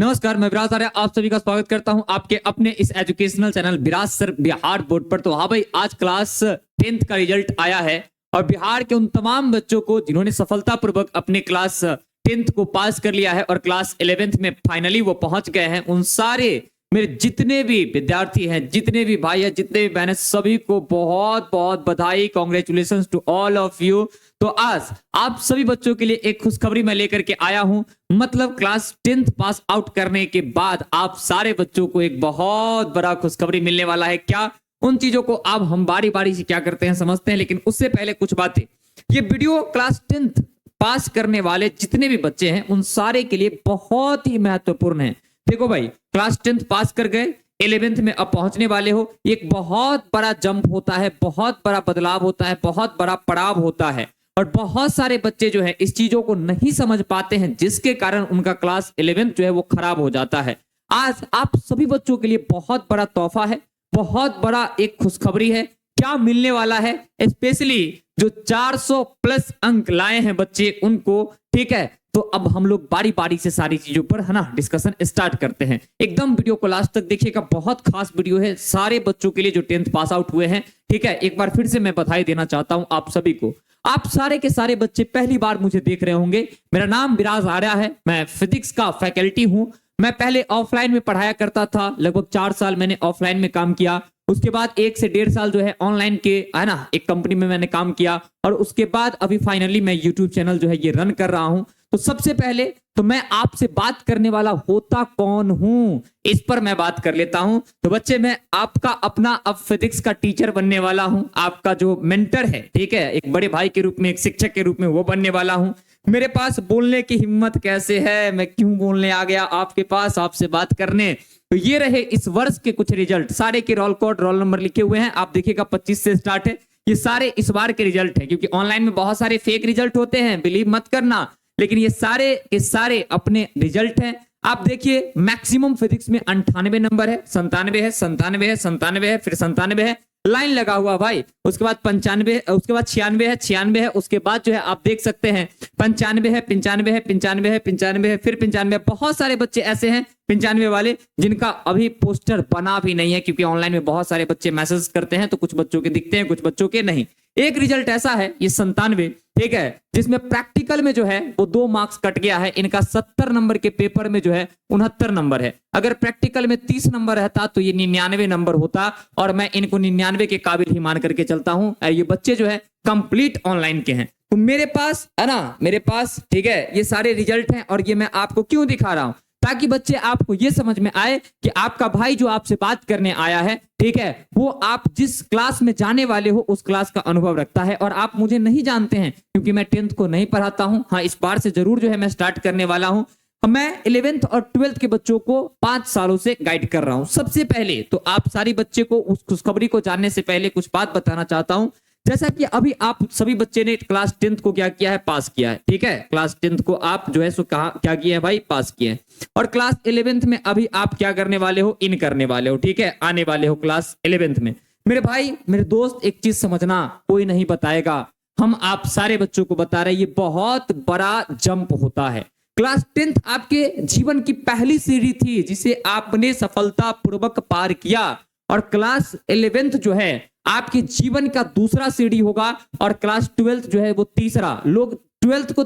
नमस्कार, मैं विराज आर्य आप सभी का स्वागत करता हूं आपके अपने इस एजुकेशनल चैनल विराज सर बिहार बोर्ड पर। तो हाँ भाई, आज क्लास 10th का रिजल्ट आया है और बिहार के उन तमाम बच्चों को जिन्होंने सफलतापूर्वक अपने क्लास 10th को पास कर लिया है और क्लास 11th में फाइनली वो पहुंच गए हैं, उन सारे मेरे जितने भी विद्यार्थी हैं, जितने भी भाई हैं, जितने भी बहनें, सभी को बहुत बहुत बधाई। Congratulation to all of you. तो आज आप सभी बच्चों के लिए एक खुशखबरी मैं लेकर के आया हूं। मतलब क्लास 10th पास आउट करने के बाद आप सारे बच्चों को एक बहुत बड़ा खुशखबरी मिलने वाला है। क्या? उन चीजों को अब हम बारी बारी से क्या करते हैं समझते हैं, लेकिन उससे पहले कुछ बातें। ये वीडियो क्लास 10th पास करने वाले जितने भी बच्चे हैं उन सारे के लिए बहुत ही महत्वपूर्ण है। देखो भाई, क्लास 10th पास कर गए, 11th में अब पहुंचने वाले हो, एक बहुत बड़ा जंप होता है, बहुत बड़ा बदलाव होता है, बहुत बड़ा पड़ाव होता है। और बहुत सारे बच्चे जो है इस चीजों को नहीं समझ पाते हैं, जिसके कारण उनका क्लास 11th जो है वो खराब हो जाता है। आज आप सभी बच्चों के लिए बहुत बड़ा तोहफा है, बहुत बड़ा एक खुशखबरी है। क्या मिलने वाला है? स्पेशली जो 400 प्लस अंक लाए हैं बच्चे उनको, ठीक है। तो अब हम लोग बारी बारी से सारी चीजों पर है ना डिस्कशन स्टार्ट करते हैं। एकदम वीडियो को लास्ट तक देखिएगा, बहुत खास वीडियो है सारे बच्चों के लिए जो 10th पास आउट हुए हैं, ठीक है। एक बार फिर से मैं बधाई देना चाहता हूं आप सभी को। आप सारे के सारे बच्चे पहली बार मुझे देख रहे होंगे। मेरा नाम विराज आर्य है, मैं फिजिक्स का फैकल्टी हूं। मैं पहले ऑफलाइन में पढ़ाया करता था, लगभग 4 साल मैंने ऑफलाइन में काम किया। उसके बाद 1 से 1.5 साल जो है ऑनलाइन के है ना एक कंपनी में मैंने काम किया, और उसके बाद अभी फाइनली मैं यूट्यूब चैनल जो है ये रन कर रहा हूं। तो सबसे पहले तो मैं आपसे बात करने वाला होता कौन हूं, इस पर मैं बात कर लेता हूं। तो बच्चे, मैं आपका अपना अब फिजिक्स का टीचर बनने वाला हूं, आपका जो मेंटर है, ठीक है, एक बड़े भाई के रूप में, एक शिक्षक के रूप में वो बनने वाला हूं। मेरे पास बोलने की हिम्मत कैसे है, मैं क्यों बोलने आ गया आपके पास आपसे बात करने। तो ये रहे इस वर्ष के कुछ रिजल्ट, सारे के रोल कोड रोल नंबर लिखे हुए हैं। आप देखिएगा 25 से स्टार्ट है, ये सारे इस बार के रिजल्ट है, क्योंकि ऑनलाइन में बहुत सारे फेक रिजल्ट होते हैं, बिलीव मत करना, लेकिन ये सारे के सारे अपने रिजल्ट हैं। आप देखिए, मैक्सिमम फिजिक्स में 98 नंबर है, 97 है, 97 है, 97 है, फिर 97 है, लाइन लगा हुआ भाई। उसके बाद 95, उसके बाद 96 है, 96 है, उसके बाद जो है आप देख सकते हैं 95 है, 95 है, 95 है, 95 है, फिर 95 है। बहुत सारे बच्चे ऐसे हैं 95 वाले जिनका अभी पोस्टर बना भी नहीं है, क्योंकि ऑनलाइन में बहुत सारे बच्चे मैसेज करते हैं, तो कुछ बच्चों के दिखते हैं, कुछ बच्चों के नहीं। एक रिजल्ट ऐसा है ये 97, ठीक है, जिसमें प्रैक्टिकल में जो है वो 2 मार्क्स कट गया है। इनका 70 नंबर के पेपर में जो है 69 नंबर है। अगर प्रैक्टिकल में 30 नंबर रहता तो ये 99 नंबर होता, और मैं इनको 99 के काबिल ही मान करके चलता हूं। ये बच्चे जो है कंप्लीट ऑनलाइन के हैं। तो मेरे पास है ना, मेरे पास, ठीक है, ये सारे रिजल्ट हैं, और ये मैं आपको क्यों दिखा रहा हूं, ताकि बच्चे आपको ये समझ में आए कि आपका भाई जो आपसे बात करने आया है, ठीक है, वो आप जिस क्लास में जाने वाले हो उस क्लास का अनुभव रखता है। और आप मुझे नहीं जानते हैं, क्योंकि मैं 10th को नहीं पढ़ाता हूं। हाँ, इस बार से जरूर जो है मैं स्टार्ट करने वाला हूं। मैं 11th और 12th के बच्चों को 5 सालों से गाइड कर रहा हूं। सबसे पहले तो आप सारी बच्चे को उस खुशखबरी को जानने से पहले कुछ बात बताना चाहता हूं। जैसा कि अभी आप सभी बच्चे ने क्लास 10th को क्या किया है, पास किया है, ठीक है। क्लास 10th को आप जो है सो कहा क्या किए हैं भाई, पास किए हैं। और क्लास 11th में अभी आप क्या करने वाले हो, इन करने वाले हो, ठीक है, आने वाले हो क्लास 11th में। मेरे भाई, मेरे दोस्त, एक चीज समझना, कोई नहीं बताएगा, हम आप सारे बच्चों को बता रहे हैं, ये बहुत बड़ा जंप होता है। क्लास 10th आपके जीवन की पहली सीढ़ी थी जिसे आपने सफलतापूर्वक पार किया, और क्लास 11th जो है आपके जीवन का दूसरा सीढ़ी होगा, और क्लास 12th जो है वो तीसरा। लोग 12th को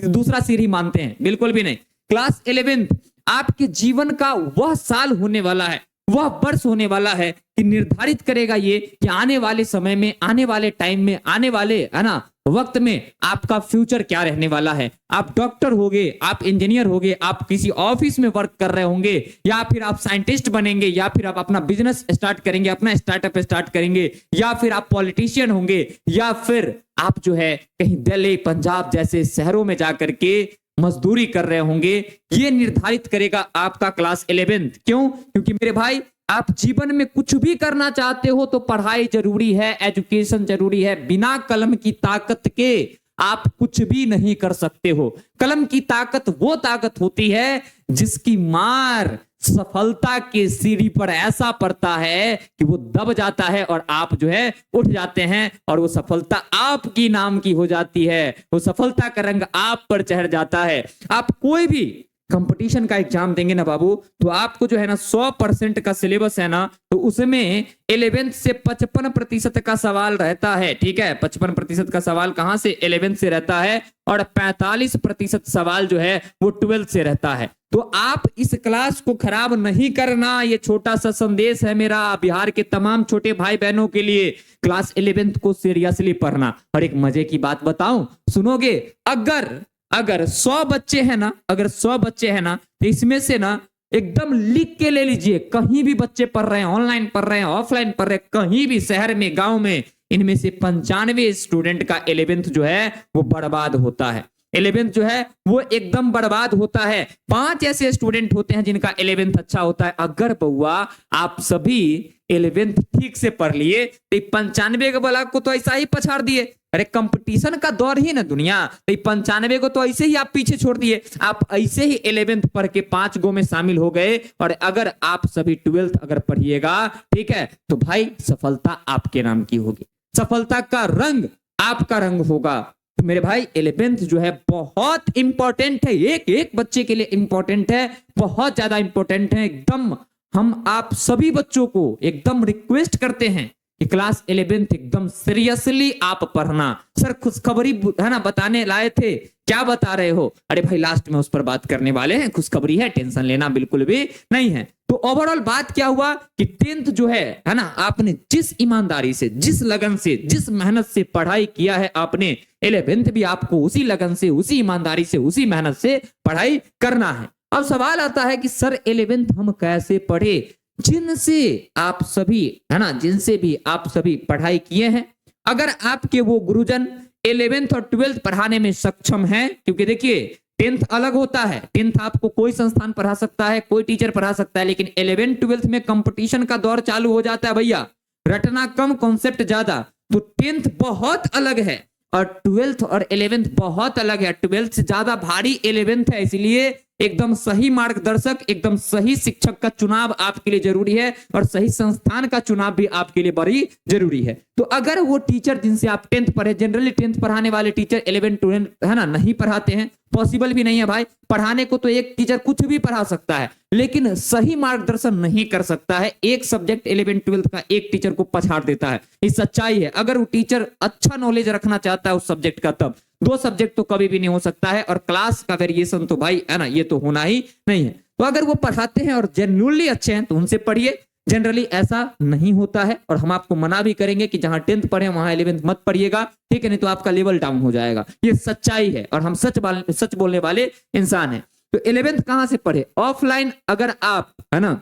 दूसरा सीढ़ी मानते हैं, बिल्कुल भी नहीं। क्लास 11th आपके जीवन का वह साल होने वाला है, वह वर्ष होने वाला है कि निर्धारित करेगा ये कि आने वाले समय में, आने वाले टाइम में, आने वाले है ना वक्त में आपका फ्यूचर क्या रहने वाला है। आप डॉक्टर होगे, आप इंजीनियर होगे, आप किसी ऑफिस में वर्क कर रहे होंगे, या फिर आप साइंटिस्ट बनेंगे, या फिर आप अपना बिजनेस स्टार्ट करेंगे, अपना स्टार्टअप स्टार्ट करेंगे, या फिर आप पॉलिटिशियन होंगे, या फिर आप जो है कहीं दिल्ली, पंजाब जैसे शहरों में जाकर के मजदूरी कर रहे होंगे। ये निर्धारित करेगा आपका क्लास 11th। क्यों? क्योंकि मेरे भाई, आप जीवन में कुछ भी करना चाहते हो तो पढ़ाई जरूरी है, एजुकेशन जरूरी है। बिना कलम की ताकत के आप कुछ भी नहीं कर सकते हो। कलम की ताकत वो ताकत होती है जिसकी मार सफलता के सीढ़ी पर ऐसा पड़ता है कि वो दब जाता है और आप जो है उठ जाते हैं, और वो सफलता आपकी नाम की हो जाती है। वो सफलता का रंग आप पर चढ़ जाता है। आप कोई भी कंपटीशन का एग्जाम देंगे ना बाबू, तो आपको जो है ना 100% का सिलेबस है ना, तो उसमें 11th से 55% का सवाल रहता है। ठीक है, 55% का सवाल कहां से? 11th से रहता है, और 45% सवाल जो है वो 12th से रहता है। तो आप इस क्लास को खराब नहीं करना, ये छोटा सा संदेश है मेरा बिहार के तमाम छोटे भाई बहनों के लिए। क्लास 11th को सीरियसली पढ़ना। और एक मजे की बात बताऊं, सुनोगे? अगर 100 बच्चे हैं ना, अगर 100 बच्चे हैं ना, तो इसमें से ना एकदम लिख के ले लीजिए, कहीं भी बच्चे पढ़ रहे हैं, ऑनलाइन पढ़ रहे हैं, ऑफलाइन पढ़ रहे हैं, कहीं भी, शहर में, गांव में, इनमें से 95 स्टूडेंट का 11th जो है वो बर्बाद होता है। 11th जो है वो एकदम बर्बाद होता है। 5 ऐसे स्टूडेंट होते हैं जिनका 11th अच्छा होता है। अगर बउआ आप सभी 11th ठीक से पढ़ लिए तो 95 के ब्लॉक को तो ऐसा ही पछाड़ दिए। अरे कंपटीशन का दौर ही ना दुनिया, तो 95 को तो ऐसे ही आप पीछे छोड़ दिए। आप ऐसे ही 11th पढ़ के 5 गो में शामिल हो गए, और अगर आप सभी 12th अगर पढ़िएगा, ठीक है, तो भाई सफलता आपके नाम की होगी, सफलता का रंग आपका रंग होगा। तो मेरे भाई 11th जो है बहुत इंपॉर्टेंट है, एक एक बच्चे के लिए इंपॉर्टेंट है, बहुत ज्यादा इंपॉर्टेंट है एकदम। हम आप सभी बच्चों को एकदम रिक्वेस्ट करते हैं कि क्लास 11th एकदम सीरियसली आप पढ़ना। सर खुशखबरी है ना बताने लाए थे, क्या बता रहे हो? अरे भाई लास्ट में उस पर बात करने वाले हैं, खुशखबरी है, टेंशन लेना बिल्कुल भी नहीं है। तो ओवरऑल बात क्या हुआ कि 10th जो है ना, आपने जिस ईमानदारी से, जिस लगन से, जिस मेहनत से पढ़ाई किया है आपने, 11th भी आपको उसी लगन से, उसी ईमानदारी से, उसी मेहनत से पढ़ाई करना है। अब सवाल आता है कि सर 11th हम कैसे पढ़े? जिनसे आप सभी है ना, जिनसे भी आप सभी पढ़ाई किए हैं, अगर आपके वो गुरुजन 11th और 12th पढ़ाने में सक्षम हैं, क्योंकि देखिए 10th अलग होता है, 10th आपको कोई संस्थान पढ़ा सकता है, कोई टीचर पढ़ा सकता है, लेकिन 11th 12th में कंपटीशन का दौर चालू हो जाता है भैया, रटना कम कॉन्सेप्ट ज्यादा। तो 10th बहुत अलग है और 12th और 11th बहुत अलग है। 12th से ज्यादा भारी 11th है, इसलिए एकदम सही मार्गदर्शक, एकदम सही शिक्षक का चुनाव आपके लिए जरूरी है, और सही संस्थान का चुनाव भी आपके लिए बड़ी जरूरी है। तो अगर वो टीचर जिनसे आप 10th पढ़े, जनरली 10th पढ़ाने वाले टीचर 11th 12th है ना नहीं पढ़ाते हैं, पॉसिबल भी नहीं है भाई। पढ़ाने को तो एक टीचर कुछ भी पढ़ा सकता है, लेकिन सही मार्गदर्शन नहीं कर सकता है। एक सब्जेक्ट 11th 12th का एक टीचर को पछाड़ देता है, ये सच्चाई है। अगर वो टीचर अच्छा नॉलेज रखना चाहता है उस सब्जेक्ट का, तब 2 सब्जेक्ट तो कभी भी नहीं हो सकता है, और क्लास का वेरिएशन तो भाई है ना, ये तो होना ही नहीं है। तो अगर वो पढ़ाते हैं और जेन्युइनली अच्छे हैं तो उनसे पढ़िए। जनरली ऐसा नहीं होता है, और हम आपको मना भी करेंगे कि जहां 10th पढ़े वहां 11th मत पढ़िएगा, ठीक है, नहीं तो आपका लेवल डाउन हो जाएगा। ये सच्चाई है, और हम सच बोलने वाले इंसान हैं। तो 11th कहां से पढ़े? ऑफलाइन अगर आप है ना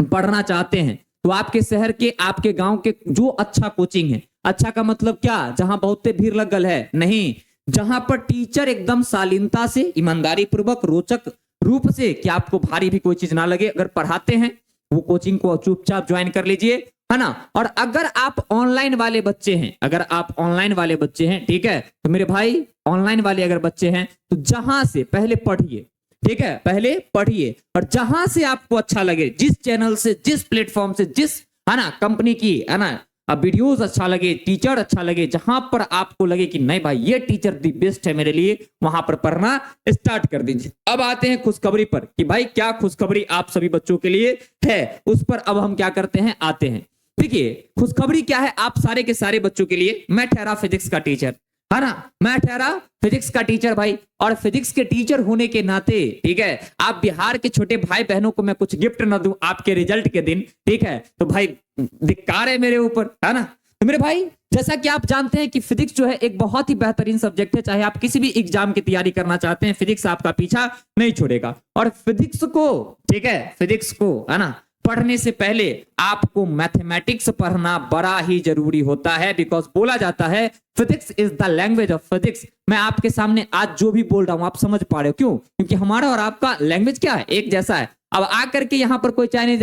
पढ़ना चाहते हैं, तो आपके शहर के, आपके गांव के जो अच्छा कोचिंग है, अच्छा का मतलब क्या? जहां बहुत भीड़ लगल है नहीं, जहां पर टीचर एकदम शालीनता से, ईमानदारी पूर्वक, रोचक रूप से, कि आपको भारी भी कोई चीज ना लगे, अगर पढ़ाते हैं, वो कोचिंग को चुपचाप ज्वाइन कर लीजिए, है ना। और अगर आप ऑनलाइन वाले बच्चे हैं, अगर आप ऑनलाइन वाले बच्चे हैं, ठीक है, तो मेरे भाई ऑनलाइन वाले अगर बच्चे हैं, तो जहां से पहले पढ़िए, ठीक है, पहले पढ़िए, और जहां से आपको अच्छा लगे, जिस चैनल से, जिस प्लेटफॉर्म से, जिस है ना कंपनी की है ना अब वीडियोस अच्छा लगे, टीचर अच्छा लगे, जहां पर आपको लगे कि नहीं भाई ये टीचर दी बेस्ट है मेरे लिए, वहां पर पढ़ना स्टार्ट कर दीजिए। अब आते हैं खुशखबरी पर कि भाई क्या खुशखबरी आप सभी बच्चों के लिए है, उस पर अब हम क्या करते हैं, आते हैं। देखिए खुशखबरी क्या है आप सारे के सारे बच्चों के लिए। मैं ठहरा फिजिक्स का टीचर, है ना, मैं ठहरा फिजिक्स का टीचर भाई, और फिजिक्स के टीचर होने के नाते, ठीक है, आप बिहार के छोटे भाई बहनों को मैं कुछ गिफ्ट ना दूं आपके रिजल्ट के दिन, ठीक है, तो भाई धिक्कार है मेरे ऊपर, है ना। तो मेरे भाई जैसा कि आप जानते हैं कि फिजिक्स जो है एक बहुत ही बेहतरीन सब्जेक्ट है, चाहे आप किसी भी एग्जाम की तैयारी करना चाहते हैं, फिजिक्स आपका पीछा नहीं छोड़ेगा। और फिजिक्स को, ठीक है, फिजिक्स को है ना पढ़ने से पहले आपको मैथमेटिक्स पढ़ना बड़ा ही जरूरी होता है, बिकॉज बोला जाता है physics is the language of physics. मैं आपके सामने आज जो भी बोल रहा हूं आप समझ पा रहे हो, क्यों? क्योंकि हमारा और आपका लैंग्वेज क्या है, एक जैसा है। अब आकर के यहाँ पर कोई चाइनीज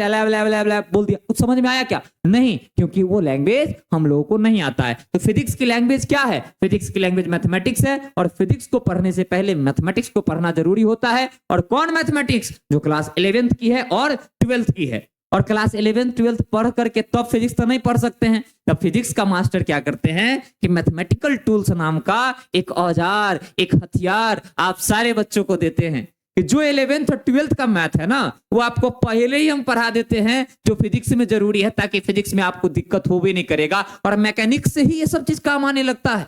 बोल दिया, कुछ समझ में आया क्या? नहीं, क्योंकि वो लैंग्वेज हम लोगों को नहीं आता है। तो फिजिक्स की लैंग्वेज क्या है? फिजिक्स की लैंग्वेज मैथमेटिक्स है, और फिजिक्स को पढ़ने से पहले मैथमेटिक्स को पढ़ना जरूरी होता है। और कौन मैथमेटिक्स? जो क्लास 11th की है और 12th की है। और क्लास 11th 12th पढ़ करके तब फिजिक्स तो नहीं पढ़ सकते हैं, तब फिजिक्स का मास्टर क्या करते हैं कि मैथमेटिकल टूल्स नाम का एक औजार, एक हथियार आप सारे बच्चों को देते हैं। कि जो 11th और 12th का मैथ है ना वो आपको पहले ही हम पढ़ा देते हैं जो फिजिक्स में जरूरी है, ताकि फिजिक्स में आपको दिक्कत हो भी नहीं करेगा और मैकेनिक्स से ही ये सब चीज काम आने लगता है।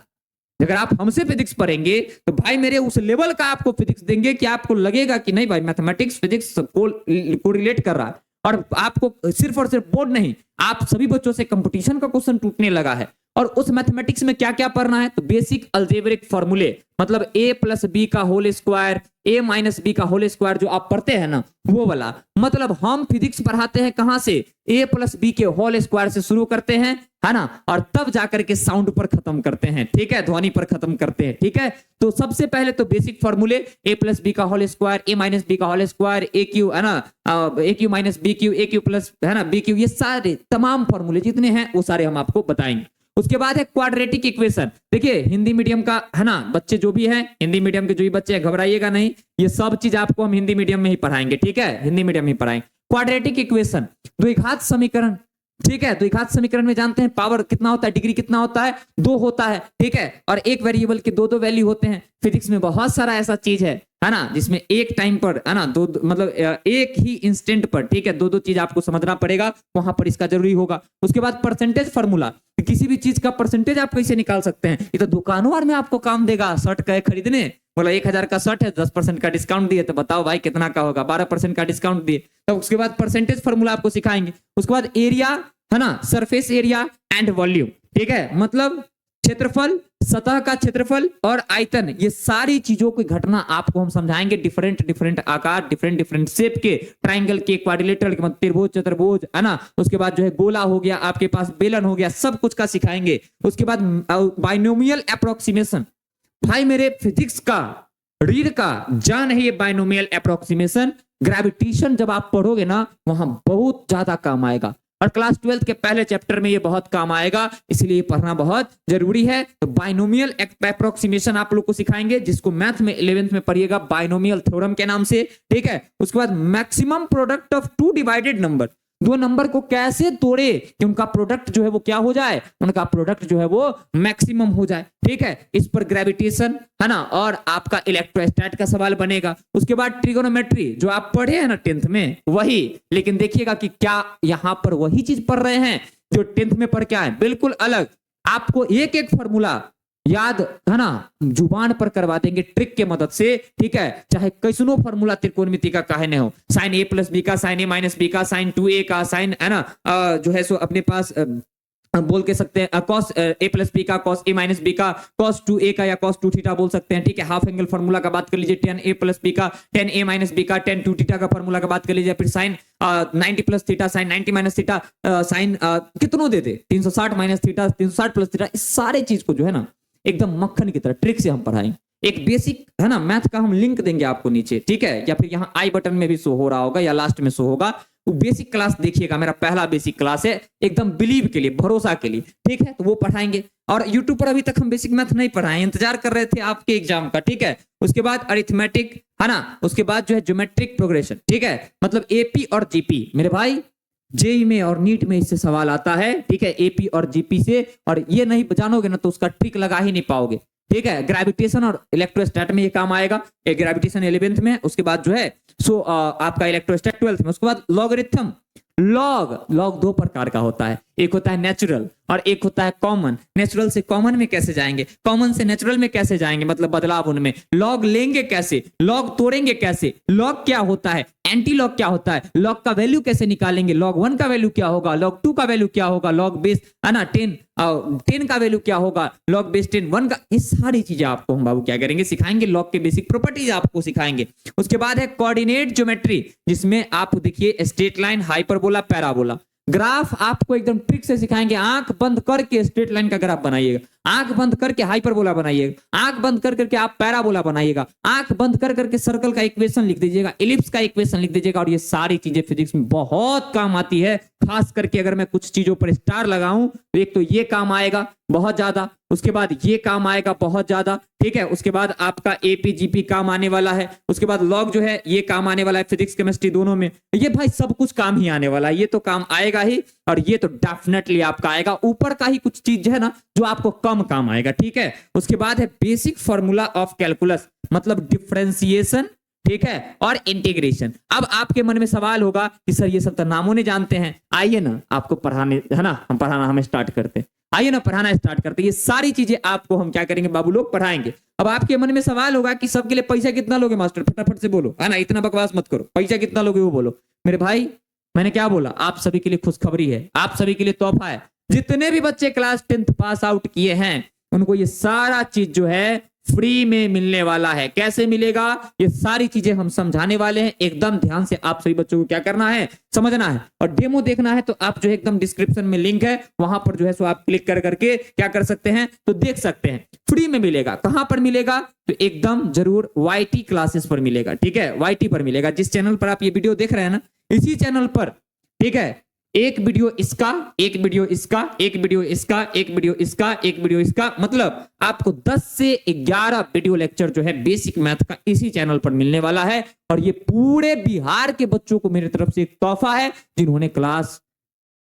अगर आप हमसे फिजिक्स पढ़ेंगे तो भाई मेरे उस लेवल का आपको फिजिक्स देंगे कि आपको लगेगा कि नहीं भाई मैथमेटिक्स फिजिक्स को रिलेट कर रहा है। और आपको सिर्फ और सिर्फ बोर्ड नहीं, आप सभी बच्चों से कंपटीशन का क्वेश्चन टूटने लगा है। और उस मैथमेटिक्स में क्या क्या पढ़ना है, तो बेसिक अलजेब्रिक फॉर्मूले, मतलब a प्लस बी का whole square, a minus B का होल स्क्वायर जो आप पढ़ते हैं ना वो वाला। मतलब हम फिजिक्स पढ़ाते हैं कहां से, a प्लस बी के होल स्क्वायर से शुरू करते हैं, है ना, और तब जाकर के साउंड पर खत्म करते हैं, ठीक है, ध्वनि पर खत्म करते हैं, ठीक है। तो सबसे पहले तो बेसिक फॉर्मूले, a प्लस बी का whole square, a minus B का होल स्क्वायर, a क्यू, है ना, a cube minus B cube, a cube plus, है ना, बी क्यू, ये सारे तमाम फॉर्मूले जितने हैं वो सारे हम आपको बताएंगे। उसके बाद है क्वाड्रेटिक इक्वेशन। देखिए हिंदी मीडियम का, है ना, बच्चे जो भी हैं, हिंदी मीडियम के जो भी बच्चे हैं घबराइएगा नहीं, ये सब चीज आपको हम हिंदी मीडियम में ही पढ़ाएंगे, ठीक है, हिंदी मीडियम में ही पढ़ाएंगे। क्वाड्रेटिक इक्वेशन, द्विघात समीकरण, ठीक है, द्विघात समीकरण में जानते हैं पावर कितना होता है, डिग्री कितना होता है, 2 होता है, ठीक है, और एक वेरिएबल के 2 वैल्यू होते हैं। फिजिक्स में बहुत सारा ऐसा चीज है ना, जिसमें एक टाइम पर, है ना, दो मतलब एक ही इंस्टेंट पर, ठीक है, 2 चीज आपको समझना पड़ेगा, वहां पर इसका जरूरी होगा। उसके बाद परसेंटेज फॉर्मूला, किसी भी चीज का परसेंटेज आप कैसे निकाल सकते हैं, ये तो दुकानों में आपको काम देगा। शर्ट का खरीदने बोला 1000 का शर्ट है, 10% का डिस्काउंट दिए, तो बताओ भाई कितना का होगा, 12% का डिस्काउंट दिए, तो उसके बाद परसेंटेज फॉर्मूला आपको सिखाएंगे। उसके बाद एरिया, है ना, सरफेस एरिया एंड वॉल्यूम, ठीक है, मतलब क्षेत्रफल, सतह का क्षेत्रफल और आयतन, ये सारी चीजों की घटना आपको हम समझाएंगे। डिफरेंट डिफरेंट आकार, डिफरेंट डिफरेंट शेप के, ट्राइंगल के, क्वाड्रिलेटरल के, मतलब त्रिभुज, चतुर्भुज, है ना, उसके बाद जो है गोला हो गया, आपके पास बेलन हो गया, सब कुछ का सिखाएंगे। उसके बाद बाइनोमियल अप्रोक्सीमेशन, भाई मेरे फिजिक्स का रीढ़ का जान है ये बाइनोमियल अप्रोक्सीमेशन। ग्रेविटेशन जब आप पढ़ोगे ना वहां बहुत ज्यादा काम आएगा, और क्लास 12th के पहले चैप्टर में ये बहुत काम आएगा, इसलिए पढ़ना बहुत जरूरी है। तो बाइनोमियल अप्रोक्सीमेशन आप लोग को सिखाएंगे, जिसको मैथ में 11th में पढ़िएगा बाइनोमियल थ्योरम के नाम से, ठीक है। उसके बाद maximum product of 2 divided number, 2 number को कैसे तोड़े कि उनका प्रोडक्ट जो है वो क्या हो जाए, उनका प्रोडक्ट जो है वो मैक्सिमम हो जाए, ठीक है। इस पर ग्रेविटेशन, है ना, और आपका इलेक्ट्रोस्टैट का सवाल बनेगा। उसके बाद ट्रिगोनोमेट्री जो आप पढ़े हैं ना 10th में वही, लेकिन देखिएगा कि क्या यहां पर वही चीज पढ़ रहे हैं जो 10th में पढ़ के आए, बिल्कुल अलग। आपको एक एक फॉर्मूला याद, है ना, जुबान पर करवा देंगे ट्रिक के मदद से, ठीक है, चाहे कैसनो फॉर्मूला त्रिकोणमिति का काहे न हो, साइन a प्लस बी का, साइन a माइनस बी का, साइन 2a का, साइन, है ना, जो है सो अपने पास बोल के सकते हैं कॉस a प्लस बी का, कॉस a माइनस बी का, कॉस 2a का या कॉस 2 थीटा बोल सकते हैं, ठीक है। हाफ एंगल फॉर्मूला का बात कर लीजिए, tan a प्लस बी का, tan a माइनस बी का, tan 2 थीटा का फॉर्मूला का बात कर लीजिए। फिर sine 90 plus theta, sine 90 minus theta, sine कितनों देते 360 माइनस थीटा, 360 प्लस थीटा, इस सारे चीज को जो है ना एकदम मक्खन की तरह ट्रिक से हम पढ़ाएंगे। एक बेसिक, है ना, मैथ का हम लिंक देंगे आपको नीचे, ठीक है, या फिर यहाँ आई बटन में भी शो हो रहा होगा या लास्ट में शो होगा। वो बेसिक क्लास देखिएगा, मेरा पहला बेसिक क्लास है, एकदम बिलीव के लिए, भरोसा के लिए, ठीक है, तो वो पढ़ाएंगे। और यूट्यूब पर अभी तक हम बेसिक मैथ नहीं पढ़ाए, इंतजार कर रहे थे आपके एग्जाम का, ठीक है। उसके बाद अरिथमेटिक, है ना, उसके बाद जो है ज्योमेट्रिक प्रोग्रेशन, ठीक है, मतलब एपी और जीपी, मेरे भाई जेई में और नीट में इससे सवाल आता है, ठीक है, एपी और जीपी से, और ये नहीं जानोगे ना तो उसका ट्रिक लगा ही नहीं पाओगे, ठीक है। ग्रेविटेशन और इलेक्ट्रोस्टैट में ये काम आएगा, एक ग्रेविटेशन 11th में, उसके बाद जो है सो आपका इलेक्ट्रोस्टैट 12th में। उसके बाद लॉगरिथम, लॉग 2 प्रकार का होता है, एक होता है नेचुरल और एक होता है कॉमन। नेचुरल से कॉमन में कैसे जाएंगे, कॉमन से नेचुरल में कैसे जाएंगे, मतलब बदलाव उनमें। लॉग लेंगे कैसे, लॉग तोड़ेंगे कैसे, लॉग क्या होता है, एंटी लॉग क्या होता है, लॉग का वैल्यू कैसे निकालेंगे, लॉग 1 का वैल्यू क्या होगा, लॉग 2 का वैल्यू क्या होगा, लॉग बेस, है ना, 10 का वैल्यू क्या होगा, लॉग बेस 10 1 का, ये सारी चीजें आपको हम बाबू क्या करेंगे, सिखाएंगे। लॉग के बेसिक प्रॉपर्टीज आपको सिखाएंगे। उसके बाद है कोऑर्डिनेट ज्योमेट्री, जिसमें आप देखिए straight line, hyperbola, parabola, graph आपको एकदम ट्रिक से सिखाएंगे। आंख बंद करके स्ट्रेट लाइन का ग्राफ बनाइएगा, आंख बंद करके हाइपरबोला बनाइएगा, आंख बंद कर करके आप पैराबोला बनाइएगा, आंख बंद कर करके सर्कल का इक्वेशन लिख दीजिएगा, एलिप्स का इक्वेशन लिख दीजिएगा। और ये सारी चीजें फिजिक्स में बहुत काम आती है, खास करके अगर मैं कुछ चीजों पर स्टार लगाऊं तो एक तो ये काम आएगा बहुत ज्यादा, उसके बाद ये काम आएगा बहुत ज्यादा, ठीक है। उसके बाद आपका एपीजीपी काम आने वाला है, उसके बाद लॉग जो है ये काम आने वाला है, फिजिक्स केमिस्ट्री दोनों में। ये भाई सब कुछ काम ही आने वाला है, ये तो काम आएगा ही, और ये तो डेफिनेटली आपका आएगा। ऊपर का ही कुछ चीज है ना जो आपको कम काम आएगा, ठीक है। उसके बाद है बेसिक फॉर्मूला ऑफ कैलकुलस, मतलब डिफरेंशिएशन, ठीक है, और इंटीग्रेशन। अब आपके मन में सवाल होगा कि सर ये सब तो नामों ने जानते हैं, आइए ना आपको पढ़ाने, है ना, हम स्टार्ट करते हैं, आइए ना पढ़ाना स्टार्ट करते हैं। ये सारी चीजें आपको हम क्या करेंगे बाबू लोग, पढ़ाएंगे। अब आपके मन में सवाल होगा कि सबके लिए पैसा कितना लोगे मास्टर, फटाफट से बोलो, है ना, इतना बकवास मत करो, पैसा कितना लोगे वो बोलो। मेरे भाई मैंने क्या बोला, आप सभी के लिए खुशखबरी है, आप सभी के लिए तोहफा है। जितने भी बच्चे क्लास 10th पास आउट किए हैं उनको ये सारा चीज जो है फ्री में मिलने वाला है। कैसे मिलेगा, ये सारी चीजें हम समझाने वाले हैं। एकदम ध्यान से आप सभी बच्चों को क्या करना है, समझना है। और डेमो देखना है तो आप जो है एकदम डिस्क्रिप्शन में लिंक है, वहां पर जो है सो आप क्लिक कर करके क्या कर सकते हैं, तो देख सकते हैं। फ्री में मिलेगा। कहां पर मिलेगा, तो एकदम जरूर YT क्लासेस पर मिलेगा, ठीक है, YT पर मिलेगा। जिस चैनल पर आप ये वीडियो देख रहे हैं ना, इसी चैनल पर, ठीक है, एक वीडियो इसका, एक वीडियो इसका, एक वीडियो इसका, एक वीडियो इसका, एक वीडियो इसका, मतलब आपको 10 से 11 वीडियो लेक्चर जो है बेसिक मैथ का इसी चैनल पर मिलने वाला है। और ये पूरे बिहार के बच्चों को मेरी तरफ से एक तोहफा है जिन्होंने क्लास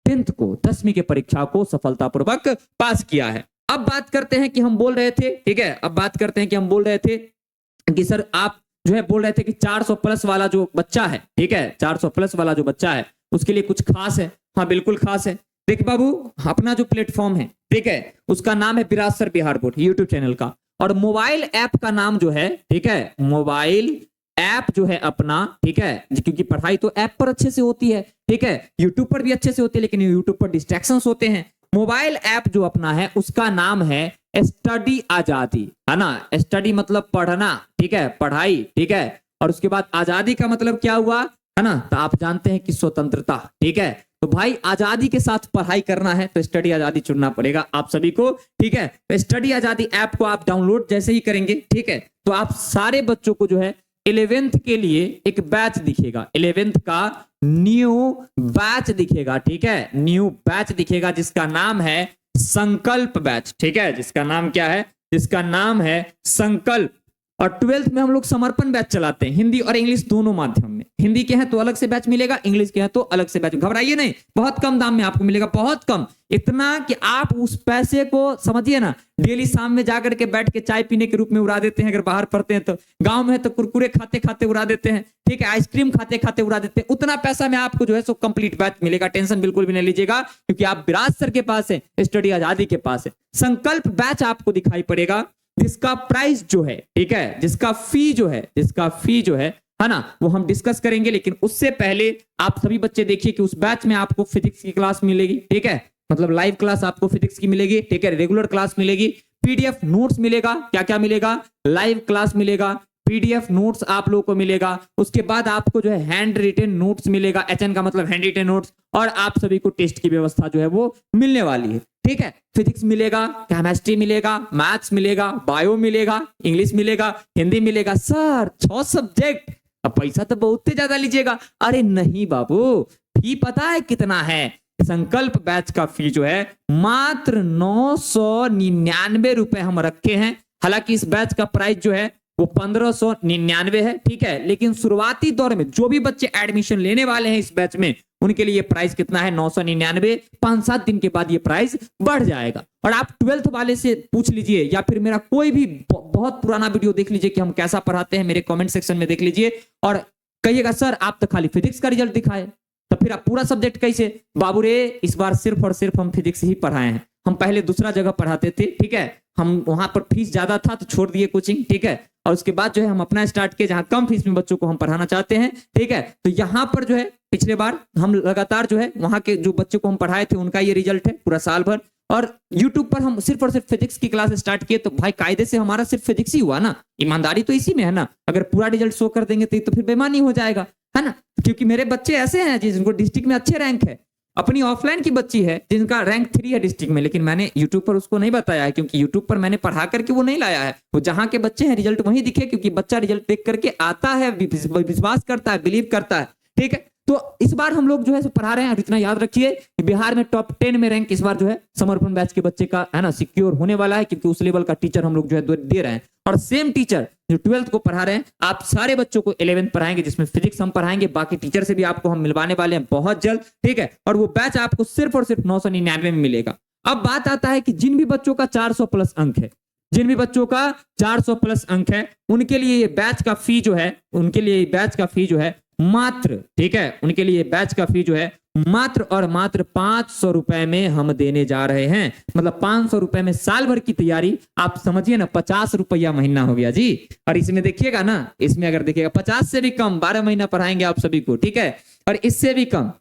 10th को, 10वीं की परीक्षा को सफलतापूर्वक पास किया है। अब बात करते हैं कि हम बोल रहे थे, ठीक है, अब बात करते हैं कि हम बोल रहे थे कि सर आप जो है बोल रहे थे कि 400 प्लस वाला जो बच्चा है, ठीक है, 400 प्लस वाला जो बच्चा है उसके लिए कुछ खास है। हाँ बिल्कुल खास है। देख बाबू, अपना जो प्लेटफॉर्म है, ठीक है, उसका नाम है Viraj sir Bihar board, YouTube channel का। और मोबाइल ऐप का नाम जो है, ठीक है, मोबाइल ऐप जो है अपना, ठीक है, क्योंकि पढ़ाई तो ऐप पर अच्छे से होती है, ठीक है, यूट्यूब पर भी अच्छे से होती है, लेकिन यूट्यूब पर डिस्ट्रैक्शंस होते हैं। मोबाइल ऐप जो अपना है उसका नाम है स्टडी आजादी, है ना, स्टडी मतलब पढ़ना, ठीक है, पढ़ाई, ठीक है, और उसके बाद आजादी का मतलब क्या हुआ, है ना, तो आप जानते हैं कि स्वतंत्रता, ठीक है। तो भाई आजादी के साथ पढ़ाई करना है तो स्टडी आजादी चुनना पड़ेगा आप सभी को, ठीक है। तो स्टडी आजादी ऐप को आप डाउनलोड जैसे ही करेंगे, ठीक है, तो आप सारे बच्चों को जो है 11th के लिए एक बैच दिखेगा, 11th का न्यू बैच दिखेगा, ठीक है, न्यू बैच दिखेगा जिसका नाम है संकल्प बैच, ठीक है, जिसका नाम क्या है, जिसका नाम है संकल्प। और 12th में हम लोग समर्पण बैच चलाते हैं, हिंदी और इंग्लिश दोनों माध्यम में। हिंदी के हैं तो अलग से बैच मिलेगा, इंग्लिश के हैं तो अलग से बैच। घबराइए नहीं, बहुत कम दाम में आपको मिलेगा, बहुत कम, इतना कि आप उस पैसे को समझिए ना, डेली शाम में जाकर के बैठ के चाय पीने के रूप में उड़ा देते हैं। अगर बाहर पढ़ते हैं तो, गांव में है तो कुरकुरे खाते खाते उड़ा देते हैं, ठीक है, आइसक्रीम खाते खाते उड़ा देते हैं। उतना पैसा में आपको जो है सो कंप्लीट बैच मिलेगा, टेंशन बिल्कुल भी नहीं लीजिएगा, क्योंकि आप विराज सर के पास है, स्टडी आजादी के पास है। संकल्प बैच आपको दिखाई पड़ेगा जिसका प्राइस जो है, ठीक है, जिसका फी जो है, जिसका फी जो है ना, वो हम डिस्कस करेंगे। लेकिन उससे पहले आप सभी बच्चे देखिए कि उस बैच में आपको फिजिक्स की क्लास मिलेगी, ठीक है, मतलब लाइव क्लास आपको फिजिक्स की मिलेगी, ठीक है, रेगुलर क्लास मिलेगी, पीडीएफ नोट्स मिलेगा, क्या क्या मिलेगा, लाइव क्लास मिलेगा, पीडीएफ नोट्स आप लोगों को मिलेगा। उसके बाद आपको जो है हैंड रिटन नोट्स मिलेगा, HN का मतलब हैंड रिटन नोट्स, और आप सभी को टेस्ट की व्यवस्था जो है वो मिलने वाली है, ठीक है। फिजिक्स मिलेगा, केमिस्ट्री मिलेगा, मैथ्स मिलेगा, बायो मिलेगा, इंग्लिश मिलेगा, हिंदी मिलेगा। सर 6 सब्जेक्ट, अब पैसा तो बहुत ज्यादा लीजिएगा। अरे नहीं बाबू, फी पता है कितना है? संकल्प बैच का फी जो है मात्र 999 रुपए हम रखे हैं। हालांकि इस बैच का प्राइस जो है वो 1599 है, ठीक है, लेकिन शुरुआती दौर में जो भी बच्चे एडमिशन लेने वाले हैं इस बैच में, उनके लिए प्राइस कितना है, 999। 5-7 दिन के बाद ये प्राइस बढ़ जाएगा। और आप 12th वाले से पूछ लीजिए, या फिर मेरा कोई भी बहुत पुराना वीडियो देख लीजिए कि हम कैसा पढ़ाते हैं, मेरे कमेंट सेक्शन में देख लीजिए, और कहिएगा सर आप तो खाली फिजिक्स का रिजल्ट दिखाए, तो फिर आप पूरा सब्जेक्ट कैसे? बाबू रे, इस बार सिर्फ और सिर्फ हम फिजिक्स ही पढ़ाए हैं। हम पहले दूसरा जगह पढ़ाते थे, ठीक है, हम वहां पर फीस ज्यादा था तो छोड़ दिए कोचिंग, ठीक है, और उसके बाद जो है हम अपना स्टार्ट किए जहां कम फीस में बच्चों को हम पढ़ाना चाहते हैं, ठीक है। तो यहाँ पर जो है पिछले बार हम लगातार जो है वहां के जो बच्चों को हम पढ़ाए थे उनका ये रिजल्ट है पूरा साल भर। और YouTube पर हम सिर्फ और सिर्फ फिजिक्स की क्लास स्टार्ट किए, तो भाई कायदे से हमारा सिर्फ फिजिक्स ही हुआ ना, ईमानदारी तो इसी में है ना। अगर पूरा रिजल्ट शो कर देंगे तो फिर बेईमानी हो जाएगा, है ना, क्योंकि मेरे बच्चे ऐसे हैं जिनको डिस्ट्रिक्ट में अच्छे रैंक है। अपनी ऑफलाइन की बच्ची है जिनका रैंक 3 है डिस्ट्रिक्ट में, लेकिन मैंने यूट्यूब पर उसको नहीं बताया है, क्योंकि यूट्यूब पर मैंने पढ़ा करके वो नहीं लाया है। वो जहां के बच्चे हैं रिजल्ट वहीं दिखे, क्योंकि बच्चा रिजल्ट देख करके आता है, विश्वास करता है, बिलीव करता है, ठीक है। तो इस बार हम लोग जो है पढ़ा रहे हैं, और इतना याद रखिए बिहार में टॉप 10 में रैंक इस बार जो है समर्पण बैच के बच्चे का, है ना, सिक्योर होने वाला है, क्योंकि उस लेवल का टीचर हम लोग जो है दे रहे हैं। और सेम टीचर जो 12th को पढ़ा रहे हैं, आप सारे बच्चों को 11th पढ़ाएंगे, जिसमें फिजिक्स हम पढ़ाएंगे, बाकी टीचर से भी आपको हम मिलवाने वाले हैं बहुत जल्द, ठीक है। और वो बैच आपको सिर्फ और सिर्फ 999 में मिलेगा। अब बात आता है कि जिन भी बच्चों का 400 प्लस अंक है, जिन भी बच्चों का 400 प्लस अंक है उनके लिए ये बैच का फी जो है, उनके लिए ये बैच का फी जो है मात्र, ठीक है, उनके लिए बैच का फी जो है मात्र और मात्र 500 रुपए में हम देने जा रहे हैं। मतलब 500 रुपए में साल भर की तैयारी, आप समझिए ना, 50 रुपया महीना हो गया जी। और इसमें देखिएगा ना, इसमें अगर देखिएगा 50 से भी कम 12 महीना पढ़ाएंगे आप सभी को, ठीक है। और इससे भी कम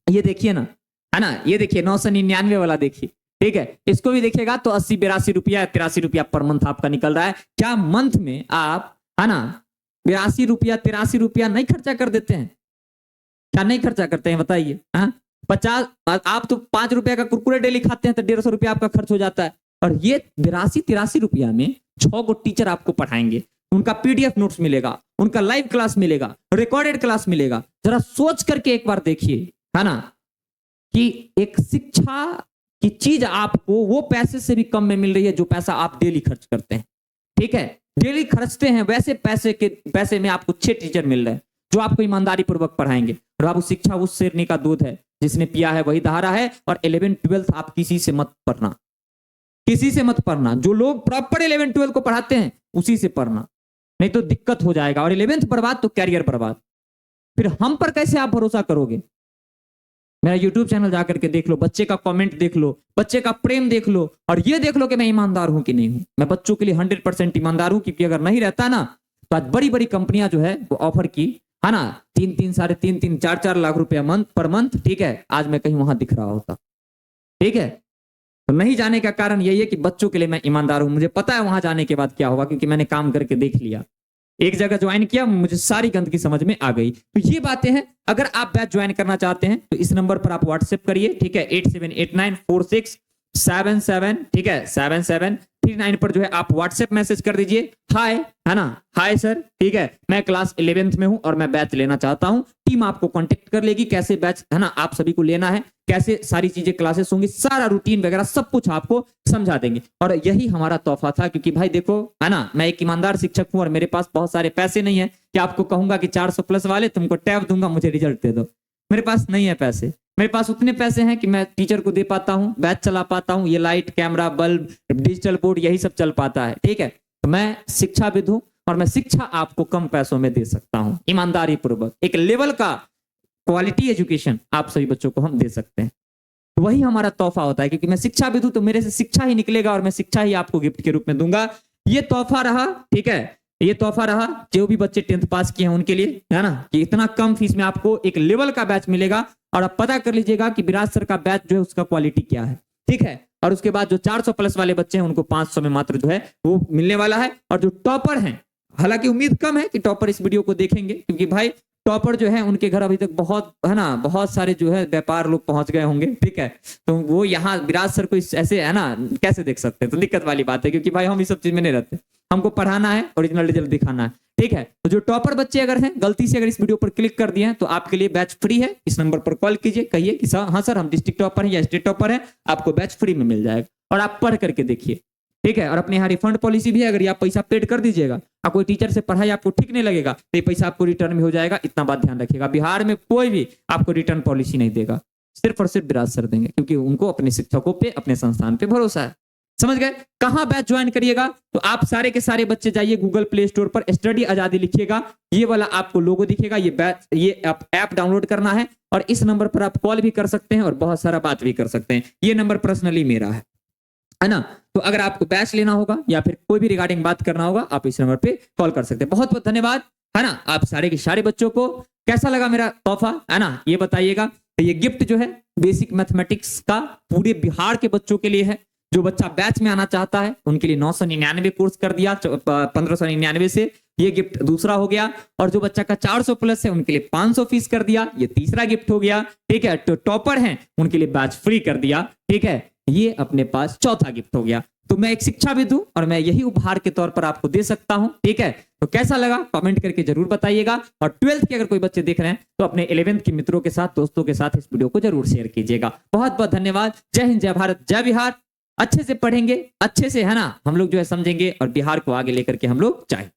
ये देखिए ना, है ना, ये देखिए 999 वाला देखिए, ठीक है, इसको भी देखिएगा तो 80 82 रुपया 83 रुपया पर मंथ आपका निकल रहा है। क्या मंथ में आप, है ना, 82 रुपया 83 रुपया नहीं खर्चा कर देते हैं? क्या नहीं खर्चा करते हैं बताइए? हाँ, 50, आप तो 5 रुपया का कुरकुरे डेली खाते हैं तो 150 रुपया आपका खर्च हो जाता है। और ये 82-83 रुपया में 6 गो टीचर आपको पढ़ाएंगे, उनका पीडीएफ नोट्स मिलेगा, उनका लाइव क्लास मिलेगा, रिकॉर्डेड क्लास मिलेगा। जरा सोच करके एक बार देखिए, है ना, कि एक शिक्षा की चीज आपको वो पैसे से भी कम में मिल रही है जो पैसा आप डेली खर्च करते हैं, ठीक है। डेली खर्चते हैं वैसे पैसे में आपको 6 टीचर मिल रहे हैं जो आपको ईमानदारी पूर्वक पढ़ाएंगे। और बाबू, शिक्षा उस शेरनी का दूध है जिसने पिया है वही दहाड़ा है। और 11-12 आप किसी से मत पढ़ना, किसी से मत पढ़ना। जो लोग प्रॉपर 11-12 को पढ़ाते हैं उसी से पढ़ना, नहीं तो दिक्कत हो जाएगा। और 11th बर्बाद तो कैरियर बर्बाद। फिर हम पर कैसे आप भरोसा करोगे? मेरा YouTube चैनल जाकर के देख लो, बच्चे का कमेंट देख लो, बच्चे का प्रेम देख लो, और ये देख लो कि मैं ईमानदार हूं कि नहीं हूं। मैं बच्चों के लिए 100% ईमानदार हूं, क्योंकि अगर नहीं रहता ना तो आज बड़ी बड़ी कंपनियां जो है वो ऑफर की, है ना, 3-3, 3.5, 4-4 लाख रुपया पर मंथ, ठीक है, आज मैं कहीं वहां दिख रहा होता, ठीक है। तो नहीं जाने का कारण यही है कि बच्चों के लिए मैं ईमानदार हूं। मुझे पता है वहां जाने के बाद क्या होगा, क्योंकि मैंने काम करके देख लिया। एक जगह ज्वाइन किया, मुझे सारी गंदगी समझ में आ गई। तो ये बातें हैं। अगर आप बैच ज्वाइन करना चाहते हैं तो इस नंबर पर आप व्हाट्सएप करिए, ठीक है, 87894677, ठीक है, 7739 पर जो है आप व्हाट्सएप मैसेज कर दीजिए, हाय, है ना, हाय सर, ठीक है, मैं क्लास 11th में हूं और मैं बैच लेना चाहता हूं। टीम आपको कांटेक्ट कर लेगी, कैसे बैच, है ना, आप सभी को लेना है, कैसे सारी चीजें क्लासेस होंगी, सारा रूटीन वगैरह सब कुछ आपको समझा देंगे। और यही हमारा तोहफा था, क्योंकि भाई देखो, है ना, मैं एक ईमानदार शिक्षक हूं और मेरे पास बहुत सारे पैसे नहीं है कि आपको कहूंगा कि 400 प्लस वाले तुमको टैब दूंगा, मुझे रिजल्ट दे दो। मेरे पास नहीं है पैसे। मेरे पास उतने पैसे हैं कि मैं टीचर को दे पाता हूं, बैच चला पाता हूं, ये light, camera, bulb, digital board, यही सब चल पाता है, ठीक है। तो मैं शिक्षाविद हूं और मैं शिक्षा आपको कम पैसों में दे सकता हूं, ईमानदारी पूर्वक एक लेवल का क्वालिटी एजुकेशन आप सभी बच्चों को हम दे सकते हैं। तो वही हमारा तोहफा होता है, क्योंकि मैं शिक्षाविद हूं तो मेरे से शिक्षा ही निकलेगा और मैं शिक्षा ही आपको गिफ्ट के रूप में दूंगा। ये तोहफा रहा, ठीक है, ये तोहफा रहा जो भी बच्चे 10th पास किए हैं उनके लिए, है ना, कि इतना कम फीस में आपको एक लेवल का बैच मिलेगा। और आप पता कर लीजिएगा कि विराज सर का बैच जो है उसका क्वालिटी क्या है, ठीक है। और उसके बाद जो 400 प्लस वाले बच्चे हैं उनको 500 में मात्र जो है वो मिलने वाला है। और जो टॉपर हैं, हालांकि उम्मीद कम है कि टॉपर इस वीडियो को देखेंगे, क्योंकि भाई टॉपर जो है उनके घर अभी तक बहुत, है ना, बहुत सारे जो है व्यापार लोग पहुंच गए होंगे, ठीक है। तो वो यहाँ विराज सर को ऐसे, है ना, कैसे देख सकते हैं? तो दिक्कत वाली बात है, क्योंकि भाई हम इस सब चीज में नहीं रहते, हमको पढ़ाना है, ओरिजिनल रिजल्ट दिखाना है, ठीक है। तो जो टॉपर बच्चे अगर हैं, गलती से अगर इस वीडियो पर क्लिक कर दिए हैं तो आपके लिए बैच फ्री है। इस नंबर पर कॉल कीजिए, कहिए कि हाँ सर हम डिस्ट्रिक्ट टॉपर हैं या स्टेट टॉपर हैं, आपको बैच फ्री में मिल जाएगा और आप पढ़ करके देखिए, ठीक है। और अपने यहाँ रिफंड पॉलिसी भी है, अगर आप पैसा पेड कर दीजिएगा और कोई टीचर से पढ़ाई आपको ठीक नहीं लगेगा तो ये पैसा आपको रिटर्न में हो जाएगा। इतना बात ध्यान रखिएगा, बिहार में कोई भी आपको रिटर्न पॉलिसी नहीं देगा, सिर्फ और सिर्फ विराज सर देंगे, क्योंकि उनको अपने शिक्षकों पे, अपने संस्थान पे भरोसा है। समझ गए? कहां बैच ज्वाइन करिएगा? तो आप सारे के सारे बच्चे जाइए गूगल प्ले स्टोर पर स्टडी आजादी लिखिएगा, ये वाला आपको लोगो दिखेगा, ये बैच, ये ऐप डाउनलोड करना है और इस नंबर पर आप कॉल भी कर सकते हैं और बहुत सारा बात भी कर सकते हैं। ये नंबर पर्सनली मेरा है ना। तो अगर आपको बैच लेना होगा या फिर कोई भी रिगार्डिंग बात करना होगा आप इस नंबर पे कॉल कर सकते हैं। बहुत बहुत धन्यवाद, है ना। आप सारे के सारे बच्चों को कैसा लगा मेरा तोहफा, है ना, ये बताइएगा। तो ये गिफ्ट जो है बेसिक मैथमेटिक्स का पूरे बिहार के बच्चों के लिए है। जो बच्चा बैच में आना चाहता है उनके लिए 999 कोर्स कर दिया, 1599 से ये गिफ्ट दूसरा हो गया। और जो बच्चा का 400 प्लस है उनके लिए 500 फीस कर दिया, ये तीसरा गिफ्ट हो गया, ठीक है। तो टॉपर हैं उनके लिए बैच फ्री कर दिया, ठीक है, ये अपने पास चौथा गिफ्ट हो गया। तो मैं एक शिक्षाविद हूं और मैं यही उपहार के तौर पर आपको दे सकता हूं, ठीक है। तो कैसा लगा कमेंट करके जरूर बताइएगा। और 12th के अगर कोई बच्चे देख रहे हैं तो अपने 11th के मित्रों के साथ, दोस्तों के साथ इस वीडियो को जरूर शेयर कीजिएगा। बहुत बहुत धन्यवाद। जय हिंद, जय भारत, जय बिहार। अच्छे से पढ़ेंगे, अच्छे से, है ना, हम लोग जो है समझेंगे और बिहार को आगे लेकर के हम लोग जाएंगे।